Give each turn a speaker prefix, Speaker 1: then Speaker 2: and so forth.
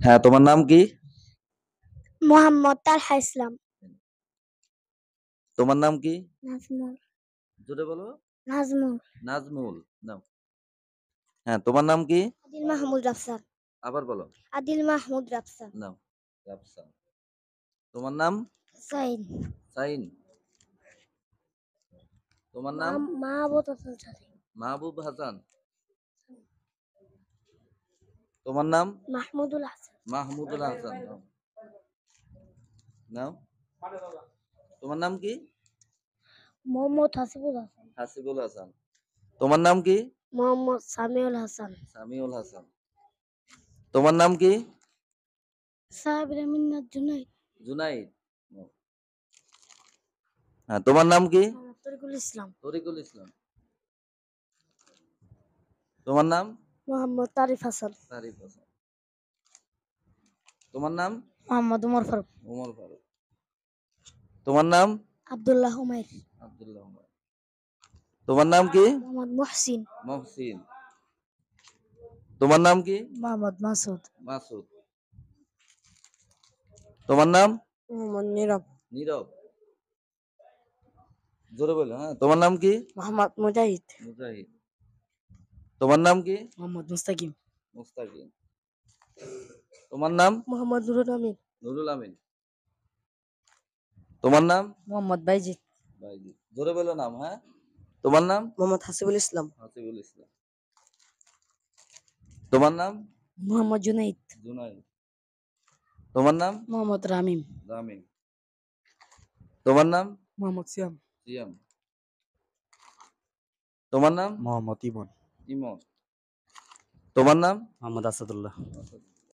Speaker 1: হ্যাঁ, তোমার নাম কি?
Speaker 2: মোহাম্মদ তালহা ইসলাম।
Speaker 1: তোমার নাম কি?
Speaker 2: নাজমুল।
Speaker 1: জোরে বলো।
Speaker 2: নাজমুল।
Speaker 1: নাজমুল। নাও। হ্যাঁ, তোমার নাম কি?
Speaker 2: আদিল মাহমুদ রাফসান।
Speaker 1: আবার বলো।
Speaker 2: আদিল মাহমুদ রাফসান।
Speaker 1: নাও। রাফসান। তোমার নাম?
Speaker 2: সাইন।
Speaker 1: সাইন। তোমার নাম?
Speaker 2: মাহবুব হাসান সাথী।
Speaker 1: মাহবুব হাসান। তোমার নাম?
Speaker 2: মাহমুদুল হাসান।
Speaker 1: মাহমুদুল হাসান। নাও। নাও। তোমার নাম কি?
Speaker 2: মোহাম্মদ হাসিবুল হাসান।
Speaker 1: হাসিবুল হাসান। তোমার নাম কি?
Speaker 2: মোহাম্মদ সামিউল হাসান।
Speaker 1: সামিউল হাসান। তোমার নাম কি?
Speaker 2: সাবির মিন্নাত জুনাইদ।
Speaker 1: জুনাইদ। নাও। হ্যাঁ, তোমার নাম কি?
Speaker 2: মোহাম্মদ তরিকুল ইসলাম।
Speaker 1: তরিকুল ইসলাম। তোমার নাম?
Speaker 2: মোহাম্মদ তারিফ হাসান।
Speaker 1: তারিফ হাসান। তোমার নাম?
Speaker 2: মোহাম্মদ উমর ফারুক।
Speaker 1: ওমর ফারুক। তোমার নাম?
Speaker 2: আব্দুল্লাহ উমাইর।
Speaker 1: আব্দুল্লাহ ওমর। তোমার নাম কি?
Speaker 2: মোহাম্মদ মুহসিন।
Speaker 1: মহসিন। তোমার নাম কি?
Speaker 2: মোহাম্মদ মাসুদ।
Speaker 1: মাসুদ। তোমার নাম?
Speaker 2: মোহাম্মদ নীরব।
Speaker 1: নীরব। জোরে বলো। হ্যাঁ, তোমার নাম কি?
Speaker 2: মোহাম্মদ মুজাহিদ।
Speaker 1: মুজাহিদ। তোমার নাম কি?
Speaker 2: মোহাম্মদ মুস্তাকিম।
Speaker 1: মুস্তাকিম। তোমার নাম?
Speaker 2: মোহাম্মদ নুরুল আমিন।
Speaker 1: নুরুল আমিন। তোমার নাম?
Speaker 2: মোহাম্মদ বাইজিদ।
Speaker 1: বাইজি। জোরে বলো নাম। হ্যাঁ, তোমার নাম?
Speaker 2: মোহাম্মদ হাসিবুল ইসলাম।
Speaker 1: হাসিবুল ইসলাম। তোমার নাম?
Speaker 2: মোহাম্মদ জুনাইদ।
Speaker 1: জুনাইদ। তোমার নাম?
Speaker 2: মোহাম্মদ রামিম।
Speaker 1: রামিন। তোমার নাম?
Speaker 2: মোহাম্মদ সিয়াম।
Speaker 1: সিয়াম। তোমার নাম?
Speaker 3: মোহাম্মদ ইমন।
Speaker 1: ইমন। তোমার নাম?
Speaker 3: মোহাম্মদ আসাদুল্লাহ।
Speaker 1: আসাদ।